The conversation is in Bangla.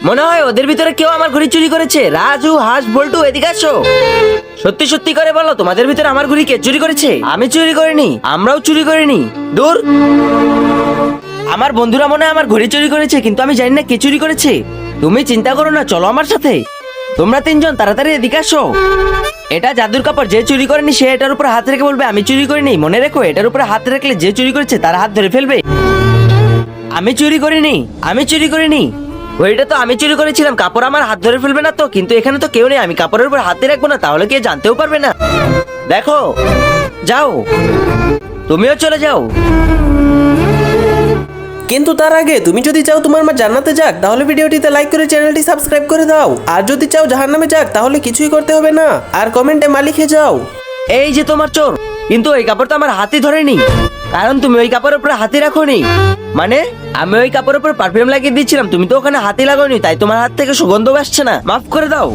মনে হয় ওদের ভিতরে কেউ আমার ঘড়ি চুরি করেছে। রাজু, হাস, বল্টু, এদিকে আসো। সত্যি সত্যি করে বলো, তোমাদের ভিতরে আমার ঘড়ি কে চুরি করেছে? আমি চুরি করিনি, আমরাও চুরি করিনি। দূর, আমার বন্ধুরা মনে হয় আমার ঘড়ি চুরি করেছে, কিন্তু আমি জানি না কে চুরি করেছে। তুমি চিন্তা করো না, চলো আমার সাথে। তোমরা তিনজন তাড়াতাড়ি এদিকে আসো। এটা জাদুর কাপড়, যে চুরি করেনি সে এটার উপর হাত রেখে বলবে আমি চুরি করিনি। মনে রেখো, এটার উপরে হাত রাখলে যে চুরি করেছে তার হাত ধরে ফেলবে। আমি চুরি করিনি, আমি চুরি করিনি। ওইটা তো আমি চুরি করেছিলাম, কাপড় আমার হাত ধরে ফেলবে না তো? কিন্তু এখানে তো কেউ নেই, আমি কাপড়ের উপর হাতে রাখবো না, তাহলে কে জানতেও পারবে না। দেখো, যাও, তুমিও চলে যাও। কিন্তু তার আগে তুমি যদি চাও তোমার মা জান্নাতে যাক, তাহলে ভিডিওটিতে লাইক করে চ্যানেলটি সাবস্ক্রাইব করে দাও। আর যদি চাও জাহান্নামে যাক, তাহলে কিছুই করতে হবে না, আর কমেন্টে মা লিখে যাও। এই যে তোমার চোর, কিন্তু ওই কাপড় তো আমার হাতে ধরেনি, কারণ তুমি ওই কাপড়ের উপরে হাতে রাখোনি। মানে আমি ওই কাপড়ের উপর পারফিউম লাগিয়ে দিচ্ছিলাম, তুমি তো ওখানে হাতে লাগাওনি, তাই তোমার হাত থেকে সুগন্ধ আসছে না। মাফ করে দাও।